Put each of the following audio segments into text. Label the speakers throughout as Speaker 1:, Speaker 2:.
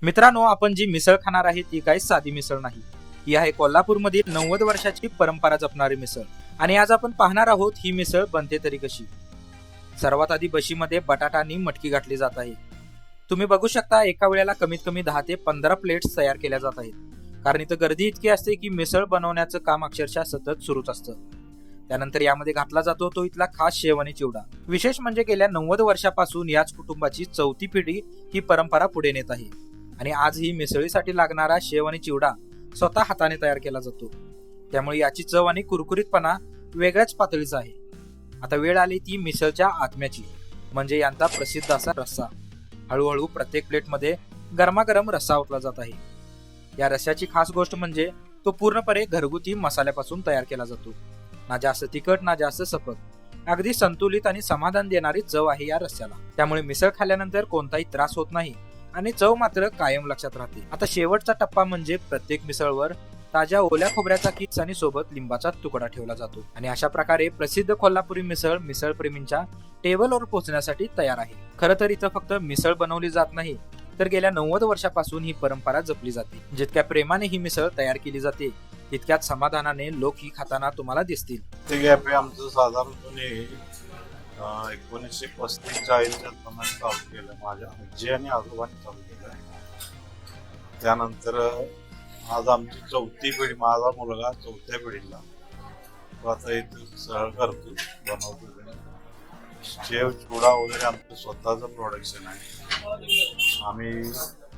Speaker 1: मित्रांनो, आपण जी मिसळ खाणार आहे ती काही साधी मिसळ नाही. ही आहे कोल्हापूरमधील 90 वर्षाची परंपरा जपणारी मिसळ. आणि आज आपण पाहणार आहोत ही मिसळ बनते तरी कशी. सर्वात आधी बशीमध्ये बटाटा आणि मटकी घातली जात आहे. तुम्ही बघू शकता एका वेळेला कमीत कमी 10 ते 15 प्लेट्स तयार केल्या जात आहेत. कारण इथं गर्दी इतकी असते की मिसळ बनवण्याचं काम अक्षरशः सतत सुरूच असतं. त्यानंतर यामध्ये घातला जातो तो इथला खास शेवणी चिवडा. विशेष म्हणजे गेल्या 90 वर्षापासून याच कुटुंबाची चौथी पिढी ही परंपरा पुढे नेत आहे. आणि आज ही मिसळीसाठी लागणारा शेव आणि चिवडा स्वतः हाताने तयार केला जातो. त्यामुळे याची चव आणि कुरकुरीतपणा वेगळ्याच पातळीचा आहे. आता वेळ आली ती मिसळच्या आत्म्याची, म्हणजे यांचा प्रसिद्ध असा रस्सा. हळूहळू प्रत्येक प्लेटमध्ये गरमागरम रस्सा ओतला जात आहे. या रस्स्याची खास गोष्ट म्हणजे तो पूर्णपणे घरगुती मसाल्यापासून तयार केला जातो. ना जास्त तिखट ना जास्त सपक, अगदी संतुलित आणि समाधान देणारी चव आहे या रस्स्याला. त्यामुळे मिसळ खाल्ल्यानंतर कोणताही त्रास होत नाही आणि चव मात्र कायम लक्षात राहते. आता शेवटचा टप्पा म्हणजे प्रत्येक मिसळवर ताज्या ओल्या खोबऱ्याचा किस आणि सोबत लिंबाचा तुकडा ठेवला जातो. आणि अशा प्रकारे प्रसिद्ध कोल्हापुरी मिसळ मिसळ प्रेमींच्या टेबलवर पोहोचण्यासाठी तयार आहे. खरं तर इथं फक्त मिसळ बनवली जात नाही, तर गेल्या 90 वर्षापासून ही परंपरा जपली जाते. जितक्या प्रेमाने ही मिसळ तयार केली जाते तितक्याच समाधानाने लोक ही खाताना तुम्हाला दिसतील.
Speaker 2: ते कॅफे आमचं साधारणपणे 1935-40च्या दरम्यान चालू केलं. माझ्या आजी आणि आजोबांनी चालू केलं. त्यानंतर आज आमची चौथी पिढी, माझा मुलगा चौथ्या पिढीला तो आता इथे सहल करतो, बनवतो. शेव चिवडा वगैरे आमचं स्वतःचं प्रोडक्शन आहे. आम्ही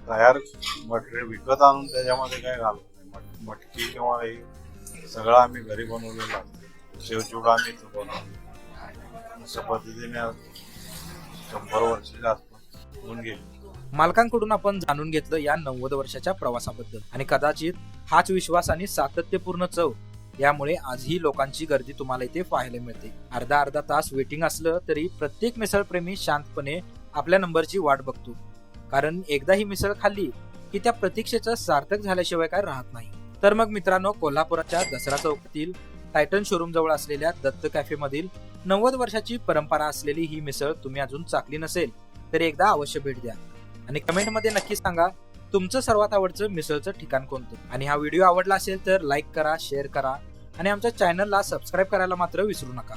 Speaker 2: तयार मटेरियल विकत आणून त्याच्यामध्ये काय घालतो नाही. मटकी किंवा हे सगळं आम्ही घरी बनवलेलं असतो. शेव चिवडा आम्ही इथं बनवतो. अशा पद्धतीने 100 वर्षाच्या आसपास होऊन गेली.
Speaker 1: मालकांकडून आपण जाणून घेतलं या 90 वर्षाच्या प्रवासाबद्दल. आणि कदाचित हाच विश्वास आणि सातत्यपूर्ण चव यामुळे आजही लोकांची गर्दी तुम्हाला इथे पाहायला मिळते. अर्धा तास वेटिंग असलं तरी प्रत्येक मिसळप्रेमी शांतपणे आपल्या नंबरची वाट बघतो. कारण एकदा ही मिसळ खाल्ली की त्या प्रतीक्षेचं सार्थक झाल्याशिवाय काय राहत नाही. तर मग मित्रांनो, कोल्हापुराच्या दसरा चौकातील टायटन शोरूम जवळ असलेल्या दत्त कॅफे मधील 90 वर्षाची परंपरा असलेली ही मिसळ तुम्ही अजून चाखली नसेल तर एकदा अवश्य भेट द्या. आणि कमेंटमध्ये नक्की सांगा तुमचं सर्वात आवडतं मिसळचं ठिकाण कोणतं. आणि हा व्हिडिओ आवडला असेल तर लाईक करा, शेअर करा आणि आमच्या चॅनलला सबस्क्राईब करायला मात्र विसरू नका.